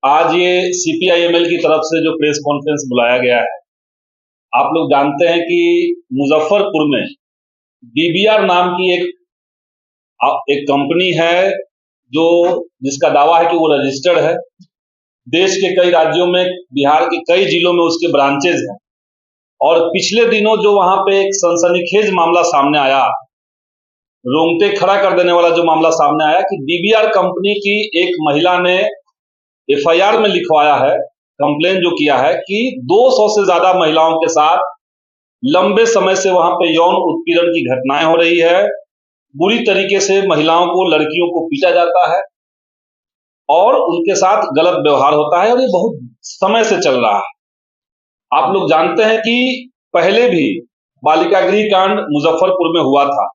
आज ये सीपीआईएमएल की तरफ से जो प्रेस कॉन्फ्रेंस बुलाया गया है, आप लोग जानते हैं कि मुजफ्फरपुर में डीबीआर नाम की एक कंपनी है जो जिसका दावा है कि वो रजिस्टर्ड है। देश के कई राज्यों में, बिहार के कई जिलों में उसके ब्रांचेज हैं। और पिछले दिनों जो वहां पे एक सनसनीखेज मामला सामने आया, रोंगटे खड़ा कर देने वाला जो मामला सामने आया कि डीबीआर कंपनी की एक महिला ने एफआईआर में लिखवाया है, कंप्लेन जो किया है कि 200 से ज्यादा महिलाओं के साथ लंबे समय से वहां पे यौन उत्पीड़न की घटनाएं हो रही है। बुरी तरीके से महिलाओं को, लड़कियों को पीटा जाता है और उनके साथ गलत व्यवहार होता है, और ये बहुत समय से चल रहा है। आप लोग जानते हैं कि पहले भी बालिका गृह कांड मुजफ्फरपुर में हुआ था,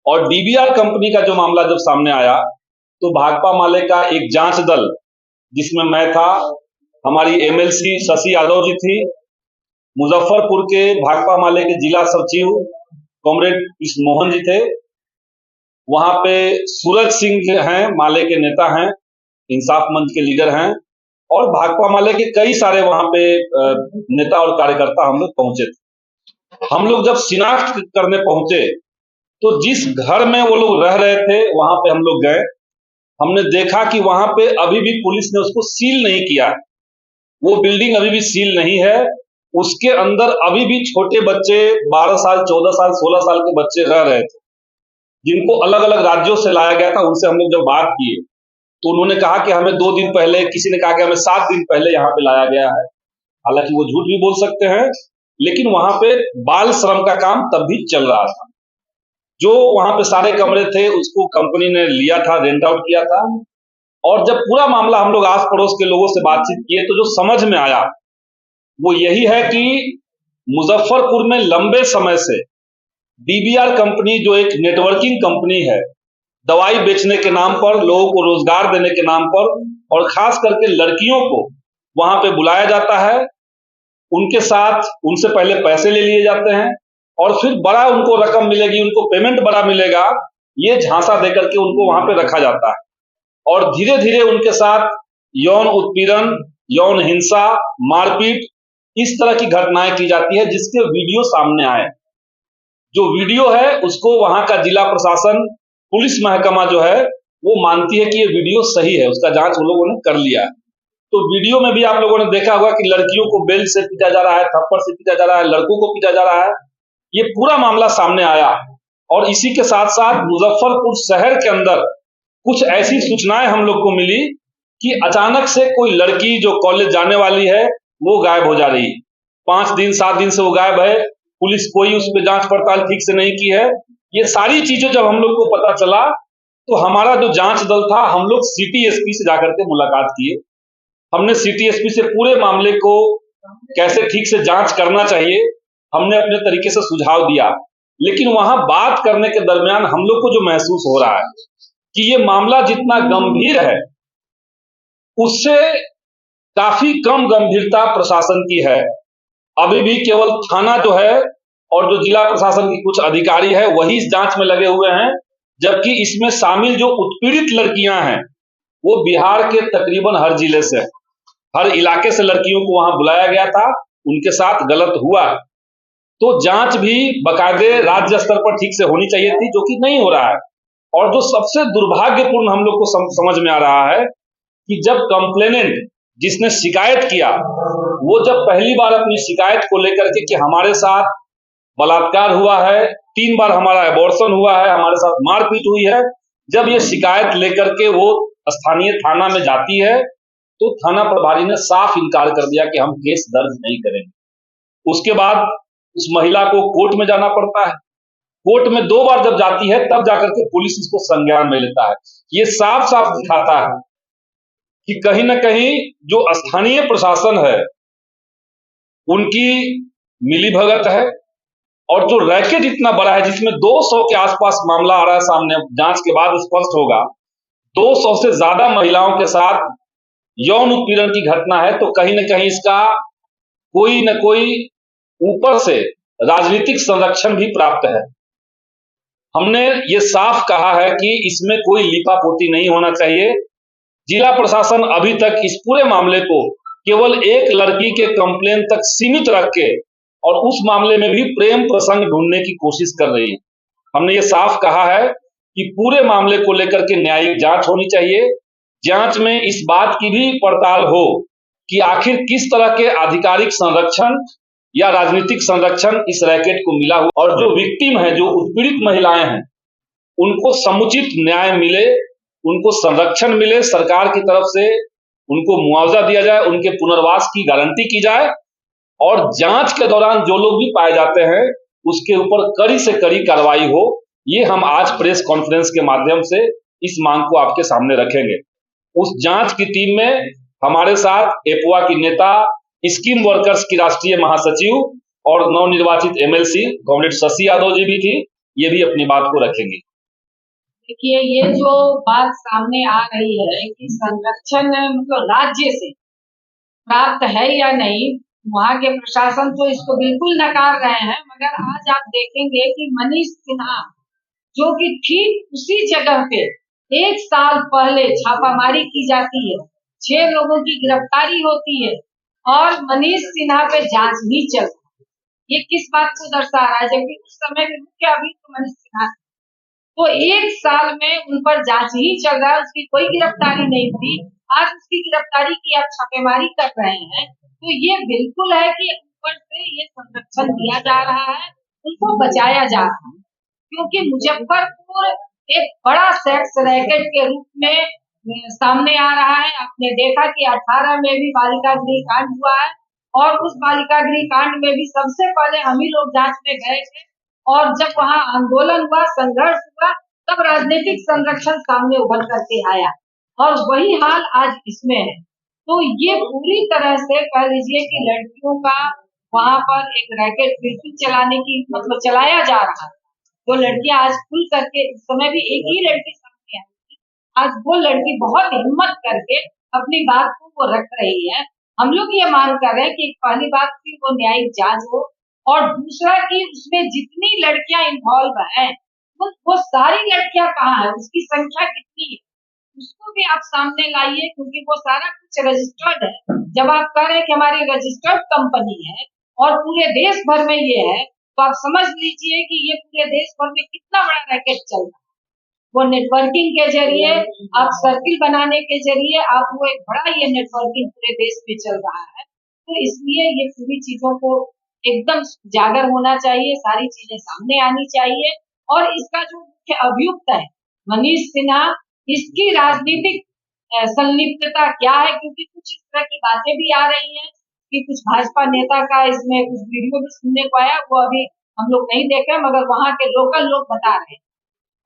और डीबीआर कंपनी का जो मामला जब सामने आया तो भाकपा माले का एक जांच दल, जिसमें मैं था, हमारी एमएलसी शशि यादव जी थी, मुजफ्फरपुर के भाकपा माले के जिला सचिव कॉमरेड कृष्ण मोहन जी थे, वहां पे सूरज सिंह हैं, माले के नेता हैं, इंसाफ मंच के लीडर हैं, और भाकपा माले के कई सारे वहां पे नेता और कार्यकर्ता हम लोग पहुंचे थे। हम लोग जब शिनाख्त करने पहुंचे तो जिस घर में वो लोग रह रहे थे वहां पे हम लोग गए। हमने देखा कि वहां पे अभी भी पुलिस ने उसको सील नहीं किया है, वो बिल्डिंग अभी भी सील नहीं है। उसके अंदर अभी भी छोटे बच्चे, 12 साल, 14 साल, 16 साल के बच्चे रह रहे थे, जिनको अलग अलग राज्यों से लाया गया था। उनसे हम लोग जब बात किए तो उन्होंने कहा कि हमें 2 दिन पहले, किसी ने कहा कि हमें 7 दिन पहले यहाँ पे लाया गया है। हालांकि वो झूठ भी बोल सकते हैं, लेकिन वहां पे बाल श्रम का काम तब भी चल रहा था। जो वहां पे सारे कमरे थे उसको कंपनी ने लिया था, रेंट आउट किया था। और जब पूरा मामला हम लोग आस पड़ोस के लोगों से बातचीत किए तो जो समझ में आया वो यही है कि मुजफ्फरपुर में लंबे समय से डीबीआर कंपनी, जो एक नेटवर्किंग कंपनी है, दवाई बेचने के नाम पर, लोगों को रोजगार देने के नाम पर, और खास करके लड़कियों को वहां पे बुलाया जाता है, उनके साथ उनसे पहले पैसे ले लिए जाते हैं और फिर बड़ा उनको रकम मिलेगी, उनको पेमेंट बड़ा मिलेगा, ये झांसा देकर के उनको वहां पे रखा जाता है। और धीरे धीरे उनके साथ यौन उत्पीड़न, यौन हिंसा, मारपीट, इस तरह की घटनाएं की जाती है, जिसके वीडियो सामने आए। जो वीडियो है उसको वहां का जिला प्रशासन, पुलिस महकमा जो है वो मानती है कि ये वीडियो सही है, उसका जांच उन लोगों ने कर लिया है। तो वीडियो में भी आप लोगों ने देखा होगा कि लड़कियों को बेल्ट से पीटा जा रहा है, थप्पड़ से पीटा जा रहा है, लड़कों को पीटा जा रहा है। ये पूरा मामला सामने आया। और इसी के साथ साथ मुजफ्फरपुर शहर के अंदर कुछ ऐसी सूचनाएं हम लोग को मिली कि अचानक से कोई लड़की जो कॉलेज जाने वाली है वो गायब हो जा रही है। 5 दिन 7 दिन से वो गायब है, पुलिस कोई उस पर जांच पड़ताल ठीक से नहीं की है। ये सारी चीजें जब हम लोग को पता चला तो हमारा जो जांच दल था, हम लोग सिटी एसपी से जाकर के मुलाकात किए। हमने सिटी एसपी से पूरे मामले को कैसे ठीक से जांच करना चाहिए, हमने अपने तरीके से सुझाव दिया। लेकिन वहां बात करने के दरमियान हम लोग को जो महसूस हो रहा है कि ये मामला जितना गंभीर है उससे काफी कम गंभीरता प्रशासन की है। अभी भी केवल थाना जो है और जो जिला प्रशासन की कुछ अधिकारी है वही इस जांच में लगे हुए हैं, जबकि इसमें शामिल जो उत्पीड़ित लड़कियां हैं वो बिहार के तकरीबन हर जिले से, हर इलाके से लड़कियों को वहां बुलाया गया था, उनके साथ गलत हुआ। तो जांच भी बाकायदे राज्य स्तर पर ठीक से होनी चाहिए थी, जो कि नहीं हो रहा है। और जो सबसे दुर्भाग्यपूर्ण हम लोग को समझ में आ रहा है कि जब कंप्लेनेंट, जिसने शिकायत किया, वो जब पहली बार अपनी शिकायत को लेकर के कि हमारे साथ बलात्कार हुआ है, 3 बार हमारा एबॉर्शन हुआ है, हमारे साथ मारपीट हुई है, जब ये शिकायत लेकर के वो स्थानीय थाना में जाती है तो थाना प्रभारी ने साफ इनकार कर दिया कि हम केस दर्ज नहीं करेंगे। उसके बाद उस महिला को कोर्ट में जाना पड़ता है। कोर्ट में 2 बार जब जाती है तब जाकर के पुलिस इसको संज्ञान में लेता है। ये साफ साफ दिखाता है कि कहीं ना कहीं जो स्थानीय प्रशासन है उनकी मिलीभगत है, और जो रैकेट इतना बड़ा है जिसमें 200 के आसपास मामला आ रहा है सामने, जांच के बाद स्पष्ट होगा 200 से ज्यादा महिलाओं के साथ यौन उत्पीड़न की घटना है, तो कहीं ना कहीं इसका कोई न कोई ऊपर से राजनीतिक संरक्षण भी प्राप्त है। हमने ये साफ कहा है कि इसमें कोई लिपापोती नहीं होना चाहिए। जिला प्रशासन अभी तक इस पूरे मामले को केवल एक लड़की के कंप्लेन तक सीमित रख के और उस मामले में भी प्रेम प्रसंग ढूंढने की कोशिश कर रही है। हमने ये साफ कहा है कि पूरे मामले को लेकर के न्यायिक जांच होनी चाहिए। जांच में इस बात की भी पड़ताल हो कि आखिर किस तरह के आधिकारिक संरक्षण या राजनीतिक संरक्षण इस रैकेट को मिला हुआ, और जो विक्टिम है, जो उत्पीड़ित महिलाएं हैं, उनको समुचित न्याय मिले, उनको संरक्षण मिले, सरकार की तरफ से उनको मुआवजा दिया जाए, उनके पुनर्वास की गारंटी की जाए, और जांच के दौरान जो लोग भी पाए जाते हैं उसके ऊपर कड़ी से कड़ी कार्रवाई हो। ये हम आज प्रेस कॉन्फ्रेंस के माध्यम से इस मांग को आपके सामने रखेंगे। उस जांच की टीम में हमारे साथ एपुआ की नेता, स्कीम वर्कर्स की राष्ट्रीय महासचिव और नवनिर्वाचित एमएलसी कॉमरेड शशि यादव जी भी थी। ये भी अपनी बात को रखेंगे। देखिए, ये जो बात सामने आ रही है कि संरक्षण मतलब राज्य से प्राप्त है या नहीं, वहाँ के प्रशासन तो इसको बिल्कुल नकार रहे हैं। मगर आज आप देखेंगे कि मनीष सिन्हा जो कि ठीक उसी जगह पे 1 साल पहले छापामारी की जाती है, 6 लोगों की गिरफ्तारी होती है और मनीष सिन्हा पे जांच भी चल रही है। ये किस बात को दर्शा रहा है? जबकि उस समय में मुख्य अभियुक्त मनीष सिन्हा, तो 1 साल में उन पर जांच ही चल रहा है, उसकी कोई गिरफ्तारी नहीं हुई। आज उसकी गिरफ्तारी की आप छापेमारी कर रहे हैं, तो ये बिल्कुल है कि ऊपर से ये संरक्षण दिया जा रहा है, उनको बचाया जा रहा है। क्योंकि मुजफ्फरपुर एक बड़ा सेक्स रैकेट के रूप में सामने आ रहा है। आपने देखा कि 18 में भी बालिका गृह कांड हुआ है और उस बालिका गृह कांड में भी सबसे पहले हम ही लोग जांच में गए थे, और जब वहाँ आंदोलन हुआ, संघर्ष हुआ, तब राजनीतिक संरक्षण सामने उभर करके आया, और वही हाल आज इसमें है। तो ये पूरी तरह से कह लीजिए कि लड़कियों का वहाँ पर एक रैकेट बिल्कुल चलाने की मतलब चलाया जा रहा है। जो लड़कियां आज खुल करके, इस समय भी एक ही लड़की सामने आई थी, आज वो लड़की बहुत हिम्मत करके अपनी बात को वो रख रही है। हम लोग ये मांग कर रहे हैं कि पहली बात की वो न्यायिक जांच हो, और दूसरा कि उसमें जितनी लड़कियां इन्वॉल्व हैं वो सारी लड़कियां कहाँ है, उसकी संख्या कितनी है, उसको भी आप सामने लाइए, क्योंकि वो सारा कुछ रजिस्टर्ड है। जब आप कह रहे हैं कि हमारी रजिस्टर्ड कंपनी है और पूरे देश भर में ये है, तो आप समझ लीजिए कि ये पूरे देश भर में कितना बड़ा रैकेट चल रहा है। वो नेटवर्किंग के जरिए, आप सर्किल बनाने के जरिए, आप वो एक बड़ा ये नेटवर्किंग पूरे देश में चल रहा है। तो इसलिए ये पूरी चीजों को एकदम उजागर होना चाहिए, सारी चीजें सामने आनी चाहिए। और इसका जो मुख्य अभियुक्त है मनीष सिन्हा, इसकी राजनीतिक संलिप्तता क्या है? क्योंकि कुछ इस तरह की बातें भी आ रही हैं कि कुछ भाजपा नेता का इसमें कुछ वीडियो भी सुनने को आया, वो अभी हम लोग नहीं देखे, मगर वहाँ के लोकल लोग बता रहे हैं।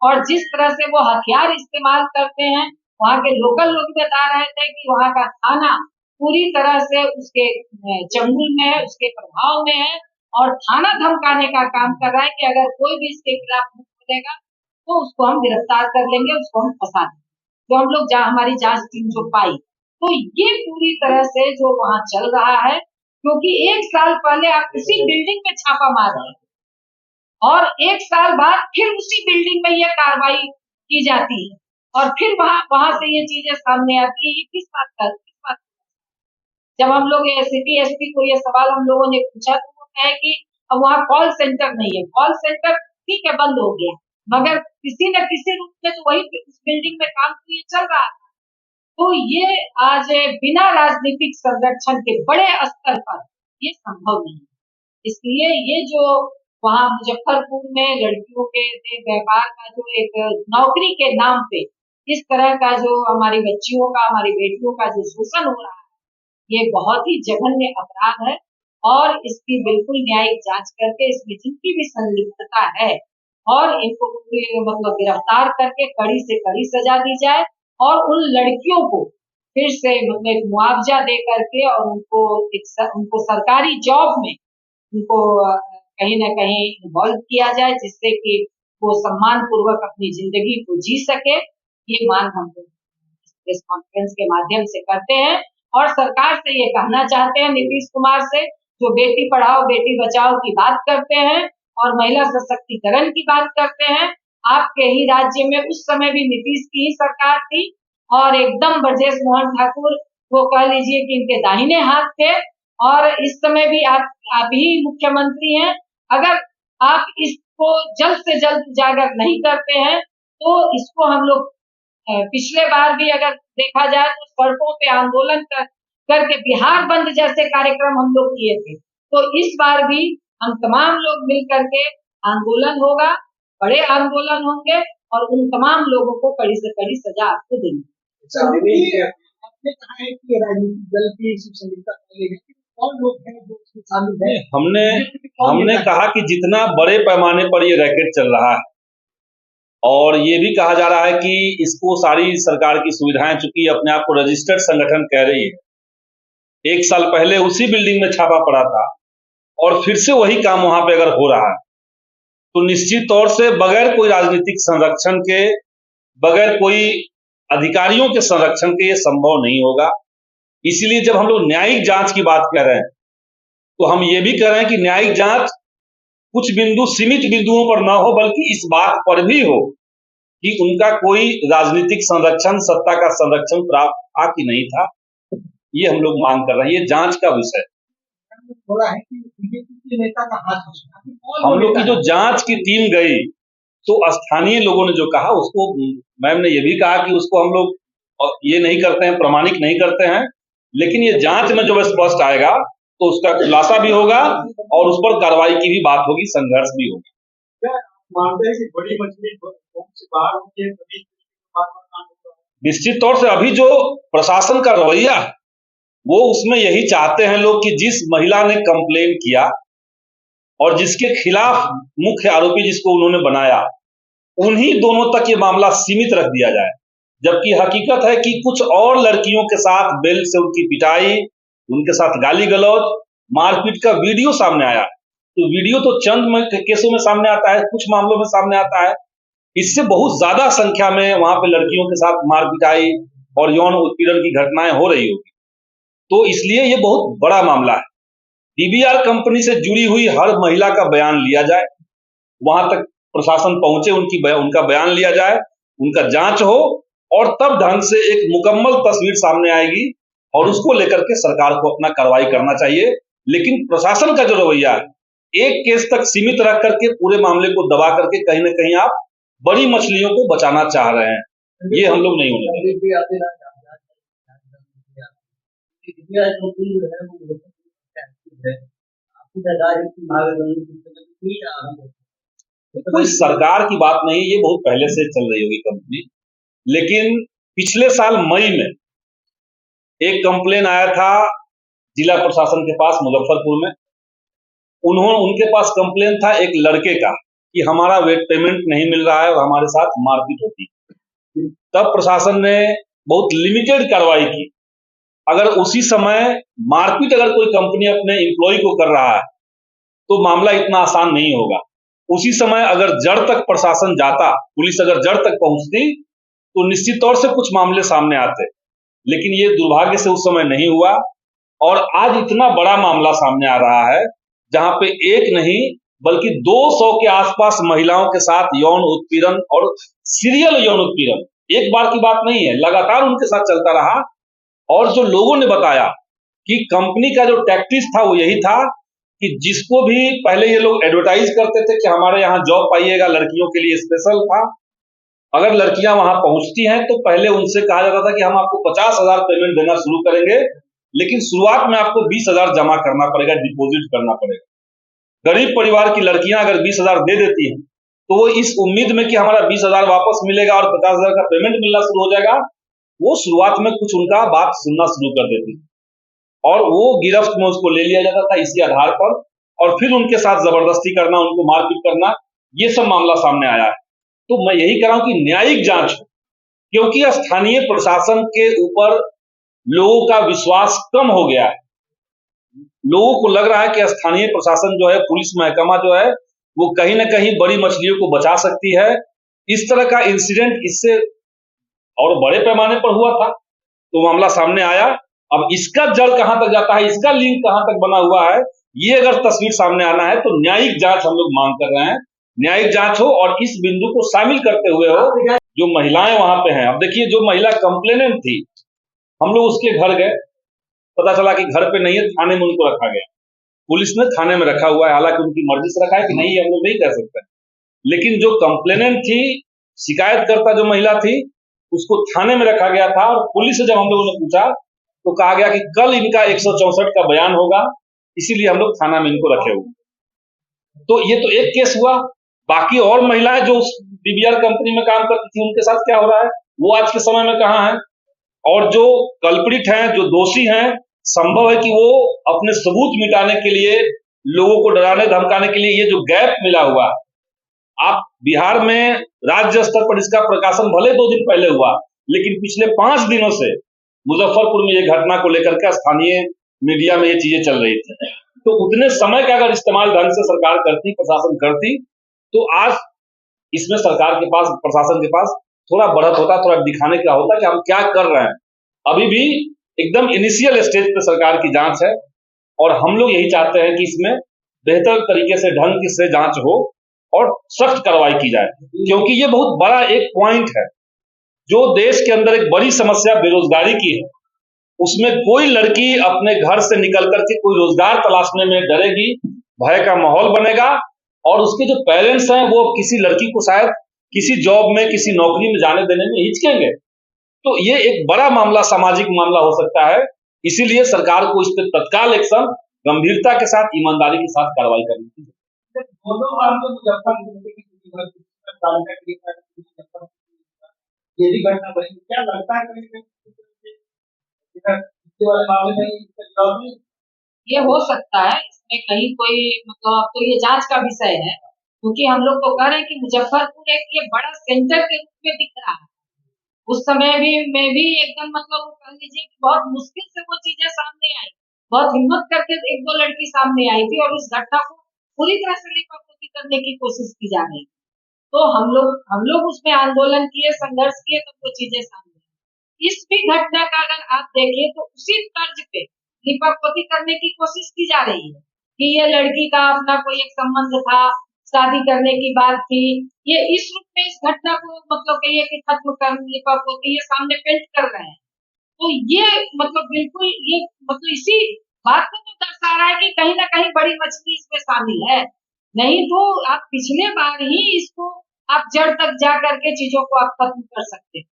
और जिस तरह से वो हथियार इस्तेमाल करते हैं, वहाँ के लोकल लोग बता रहे थे कि वहाँ का थाना पूरी तरह से उसके चंगुल में है, उसके प्रभाव में है, और थाना धमकाने का काम कर रहा है कि अगर कोई भी इसके खिलाफ मुख खोलेगा तो उसको हम गिरफ्तार कर लेंगे, उसको हम फंसा देंगे। जो हम लोग हमारी जांच टीम जो पाई, तो ये पूरी तरह से जो वहाँ चल रहा है, क्योंकि 1 साल पहले आप उसी बिल्डिंग में छापा मार रहे हैं और 1 साल बाद फिर उसी बिल्डिंग में ये कार्रवाई की जाती है, और फिर वहां से ये चीजें सामने आती है। ये किस बात का? जब हम लोग सिटी एसपी को ये सवाल हम लोगों ने पूछा, तो वो कहे कि अब वहाँ कॉल सेंटर नहीं है। कॉल सेंटर ठीक है, बंद हो गया, मगर किसी न किसी रूप में तो वही उस बिल्डिंग में काम तो ये चल रहा था। तो ये आज बिना राजनीतिक संरक्षण के बड़े स्तर पर ये संभव नहीं है। इसलिए ये जो वहाँ मुजफ्फरपुर में लड़कियों के व्यापार का जो एक नौकरी के नाम पे इस तरह का जो हमारी बच्चियों का, हमारी बेटियों का जो शोषण हो रहा है, ये बहुत ही जघन्य अपराध है, और इसकी बिल्कुल न्यायिक जांच करके इसमें जिनकी भी संलिप्तता है और इनको मतलब गिरफ्तार करके कड़ी से कड़ी सजा दी जाए, और उन लड़कियों को फिर से मतलब मुआवजा दे करके और उनको सरकारी जॉब में उनको कहीं न कहीं इन्वॉल्व किया जाए, जिससे कि वो सम्मान पूर्वक अपनी जिंदगी को जी सके। ये मांग हम लोग प्रेस कॉन्फ्रेंस के माध्यम से करते हैं, और सरकार से ये कहना चाहते हैं, नीतीश कुमार से, जो बेटी पढ़ाओ बेटी बचाओ की बात करते हैं और महिला सशक्तिकरण की बात करते हैं। आपके ही राज्य में उस समय भी नीतीश की ही सरकार थी, और एकदम ब्रजेश मोहन ठाकुर वो कह लीजिए कि इनके दाहिने हाथ थे, और इस समय भी आप ही मुख्यमंत्री हैं। अगर आप इसको जल्द से जल्द उजागर नहीं करते हैं तो इसको हम लोग पिछले बार भी अगर देखा जाए तो सड़कों पे आंदोलन करके बिहार बंद जैसे कार्यक्रम हम लोग किए थे, तो इस बार भी हम तमाम लोग मिल करके आंदोलन होगा, बड़े आंदोलन होंगे और उन तमाम लोगों को कड़ी से कड़ी सजा आपको देंगे। आपने कहा है कि राजनीतिक दल की संलिप्तता कौन लोग हैं जो इसमें शामिल हैं? हमने कहा कि जितना बड़े पैमाने पर ये रैकेट चल रहा है, और ये भी कहा जा रहा है कि इसको सारी सरकार की सुविधाएं, चूंकि अपने आप को रजिस्टर्ड संगठन कह रही है, 1 साल पहले उसी बिल्डिंग में छापा पड़ा था और फिर से वही काम वहां पे अगर हो रहा है तो निश्चित तौर से बगैर कोई राजनीतिक संरक्षण के, बगैर कोई अधिकारियों के संरक्षण के ये संभव नहीं होगा। इसीलिए जब हम लोग न्यायिक जांच की बात कर रहे हैं तो हम ये भी कह रहे हैं कि न्यायिक जांच कुछ बिंदु, सीमित बिंदुओं पर ना हो, बल्कि इस बात पर भी हो कि उनका कोई राजनीतिक संरक्षण, सत्ता का संरक्षण प्राप्त था कि नहीं था। ये हम लोग मांग कर रहे हैं, ये जांच का विषय। बोला है कि बीजेपी के नेता का हाथ है। हम लोग की जो जांच की टीम गई तो स्थानीय लोगों ने जो कहा उसको, मैम ने ये भी कहा कि उसको हम लोग ये नहीं करते हैं, प्रमाणिक नहीं करते हैं, लेकिन ये जांच में जब स्पष्ट आएगा तो उसका खुलासा भी होगा और उस पर कार्रवाई की भी बात होगी, संघर्ष भी होगा। क्या मानते हैं कि बड़ी मछली से बाहर होती है? निश्चित तौर से अभी जो प्रशासन का रवैया है वो उसमें यही चाहते हैं लोग कि जिस महिला ने कंप्लेन किया और जिसके खिलाफ मुख्य आरोपी जिसको उन्होंने बनाया, उन्हीं दोनों तक ये मामला सीमित रख दिया जाए, जबकि हकीकत है कि कुछ और लड़कियों के साथ बेल्ट से उनकी पिटाई, उनके साथ गाली गलौज, मारपीट का वीडियो सामने आया। तो वीडियो तो चंद केसों में सामने आता है, कुछ मामलों में सामने आता है, इससे बहुत ज्यादा संख्या में वहां पे लड़कियों के साथ मार पिटाई और यौन उत्पीड़न की घटनाएं हो रही होगी। तो इसलिए ये बहुत बड़ा मामला है। डीबीआर कंपनी से जुड़ी हुई हर महिला का बयान लिया जाए, वहां तक प्रशासन पहुंचे, उनका बयान लिया जाए, उनका जांच हो और तब ढंग से एक मुकम्मल तस्वीर सामने आएगी और उसको लेकर के सरकार को अपना कार्रवाई करना चाहिए। लेकिन प्रशासन का जो रवैया है, एक केस तक सीमित रख करके पूरे मामले को दबा करके कहीं ना कहीं आप बड़ी मछलियों को बचाना चाह रहे हैं, ये हम लोग नहीं होने देंगे। कोई सरकार की बात नहीं, ये बहुत पहले से चल रही होगी कंपनी। लेकिन पिछले साल मई में एक कंप्लेन आया था जिला प्रशासन के पास मुजफ्फरपुर में। उनके पास कंप्लेन था एक लड़के का कि हमारा वेट पेमेंट नहीं मिल रहा है और हमारे साथ मारपीट होती है। तब प्रशासन ने बहुत लिमिटेड कार्रवाई की। अगर उसी समय मारपीट अगर कोई कंपनी अपने एम्प्लॉय को कर रहा है तो मामला इतना आसान नहीं होगा। उसी समय अगर जड़ तक प्रशासन जाता, पुलिस अगर जड़ तक पहुंचती तो निश्चित तौर से कुछ मामले सामने आते, लेकिन ये दुर्भाग्य से उस समय नहीं हुआ। और आज इतना बड़ा मामला सामने आ रहा है जहां पे एक नहीं बल्कि 200 के आसपास महिलाओं के साथ यौन उत्पीड़न और सीरियल यौन उत्पीड़न, एक बार की बात नहीं है, लगातार उनके साथ चलता रहा। और जो लोगों ने बताया कि कंपनी का जो टैक्टिस था वो यही था कि जिसको भी पहले ये लोग एडवर्टाइज करते थे कि हमारे यहाँ जॉब पाइएगा, लड़कियों के लिए स्पेशल था। अगर लड़कियां वहां पहुंचती हैं तो पहले उनसे कहा जाता था कि हम आपको 50,000 पेमेंट देना शुरू करेंगे, लेकिन शुरुआत में आपको 20,000 जमा करना पड़ेगा, डिपॉजिट करना पड़ेगा। गरीब परिवार की लड़कियां अगर 20,000 दे देती हैं तो वो इस उम्मीद में कि हमारा 20,000 वापस मिलेगा और 50,000 का पेमेंट मिलना शुरू हो जाएगा, वो शुरुआत में कुछ उनका बात सुनना शुरू कर देती और वो गिरफ्त में उसको ले लिया जाता था इसी आधार पर, और फिर उनके साथ जबरदस्ती करना, उनको मारपीट करना, ये सब मामला सामने आया है। तो मैं यही कह रहा हूं कि न्यायिक जांच हो, क्योंकि स्थानीय प्रशासन के ऊपर लोगों का विश्वास कम हो गया है। लोगों को लग रहा है कि स्थानीय प्रशासन जो है, पुलिस महकमा जो है, वो कहीं ना कहीं बड़ी मछलियों को बचा सकती है। इस तरह का इंसिडेंट इससे और बड़े पैमाने पर हुआ था तो मामला सामने आया। अब इसका जड़ कहां तक जाता है, इसका लिंक कहां तक बना हुआ है, ये अगर तस्वीर सामने आना है तो न्यायिक जांच हम लोग मांग कर रहे हैं। न्यायिक जांच हो और इस बिंदु को शामिल करते हुए हो जो महिलाएं वहां पे हैं, अब देखिए जो महिला कंप्लेनेंट थी, हम लोग उसके घर गए, पता चला कि घर पे नहीं है, थाने में उनको रखा गया। पुलिस ने थाने में रखा हुआ है, हालांकि उनकी मर्जी से रखा है कि नहीं, हम लोग नहीं कह सकते, लेकिन जो कंप्लेनेंट थी, शिकायतकर्ता जो महिला थी, उसको थाने में रखा गया था। और पुलिस से जब हम लोगों ने पूछा तो कहा गया कि कल इनका 164 का बयान होगा, इसीलिए हम लोग थाना में इनको रखे हुए। तो ये तो एक केस हुआ। बाकी और महिलाएं जो उस डीबीआर कंपनी में काम करती थी, उनके साथ क्या हो रहा है, वो आज के समय में कहाँ है। और जो कल्प्रिट हैं, जो दोषी हैं, संभव है कि वो अपने सबूत मिटाने के लिए, लोगों को डराने धमकाने के लिए, ये जो गैप मिला हुआ है, आप बिहार में राज्य स्तर पर इसका प्रकाशन भले 2 दिन पहले हुआ, लेकिन पिछले 5 दिनों से मुजफ्फरपुर में ये घटना को लेकर के स्थानीय मीडिया में ये चीजें चल रही थी। तो उतने समय का अगर इस्तेमाल ढंग से सरकार करती, प्रशासन करती, तो आज इसमें सरकार के पास, प्रशासन के पास थोड़ा बढ़त होता, थोड़ा दिखाने का होता कि हम क्या कर रहे हैं। अभी भी एकदम इनिशियल स्टेज पे सरकार की जांच है, और हम लोग यही चाहते हैं कि इसमें बेहतर तरीके से, ढंग से जांच हो और सख्त कार्रवाई की जाए, क्योंकि ये बहुत बड़ा एक पॉइंट है। जो देश के अंदर एक बड़ी समस्या बेरोजगारी की है, उसमें कोई लड़की अपने घर से निकल करके कोई रोजगार तलाशने में डरेगी, भय का माहौल बनेगा, और उसके जो पेरेंट्स हैं वो किसी लड़की को शायद किसी जॉब में, किसी नौकरी में जाने देने में हिचकेंगे। तो ये एक बड़ा मामला, सामाजिक मामला हो सकता है। इसीलिए सरकार को इस पर तत्काल एक्शन, गंभीरता के साथ, ईमानदारी के साथ कार्रवाई करनी चाहिए। दोनों मामले मुजफ्फरपुर ये भी घटना बनी, क्या लगता है वाले मामले में ये हो सकता है, इसमें कहीं कोई मतलब अब तो ये जांच का विषय है, क्योंकि हम लोग तो कह रहे हैं कि मुजफ्फरपुर एक ये बड़ा सेंटर के रूप में दिख रहा है। उस समय भी मैं भी एकदम मतलब वो कह लीजिए कि बहुत मुश्किल से वो चीजें सामने आई, बहुत हिम्मत करके 1-2 लड़की सामने आई थी, और उस घटना को पूरी तरह से लिपापोती करने की कोशिश की जा रही। तो हम लोग उसमें आंदोलन किए, संघर्ष किए, तब वो चीजें सामने आई। इस भी घटना का अगर आप देखिए तो उसी तर्ज पे लिपापोती करने की कोशिश की जा रही है कि ये लड़की का अपना कोई एक संबंध था, शादी करने की बात थी। ये इस रूप में इस घटना को मतलब कहिए कि खत्म कर, लिपापोती ये सामने पेंट कर रहे हैं। तो ये मतलब बिल्कुल ये मतलब इसी बात को तो दर्शा रहा है कि कहीं ना कहीं बड़ी मछली इसमें शामिल है। नहीं तो आप पिछले बार ही इसको आप जड़ तक जा करके चीजों को आप खत्म कर सकते हैं,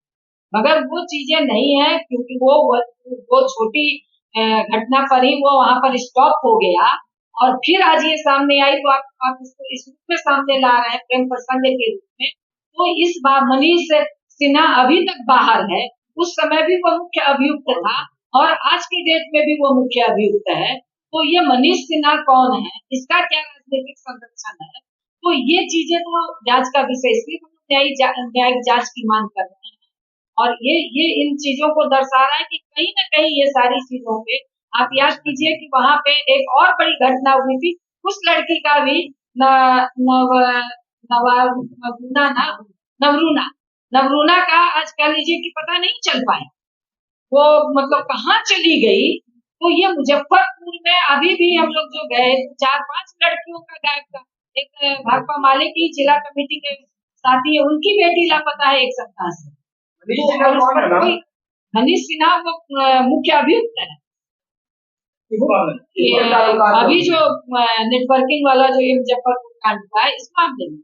मगर वो चीजें नहीं है, क्योंकि वो छोटी घटना पर ही वो वहां पर स्टॉप हो गया, और फिर आज ये सामने आई, तो आप इसको इस रूप में सामने ला रहे हैं, प्रेम प्रसंग के रूप में। तो इस बार मनीष सिन्हा अभी तक बाहर है, उस समय भी वो मुख्य अभियुक्त था, और आज की डेट में भी वो मुख्य अभियुक्त है। तो ये मनीष सिन्हा कौन है, इसका क्या राजनीतिक संरक्षण है, तो ये चीजें तो जांच का विषय, इसलिए न्यायिक जांच की मांग कर रहे हैं। और ये इन चीजों को दर्शा रहा है कि कहीं ना कहीं ये सारी चीजों पे आप याद कीजिए कि वहां पे एक और बड़ी घटना हुई थी, उस लड़की का भी न, नव, नवरूना ना नवरूना नवरूना का आज कह लीजिए कि पता नहीं चल पाए, वो मतलब कहाँ चली गई। तो ये मुजफ्फरपुर में अभी भी हम लोग जो गए, 4-5 लड़कियों का गायब था। एक भाकपा माले की जिला कमेटी के साथी है, उनकी बेटी लापता है 1 सप्ताह से। मनीष सिन्हा वो मुख्य अभियुक्त है। अभी जो नेटवर्किंग वाला जो ये मुजफ्फरपुर कांड का है, इस मामले में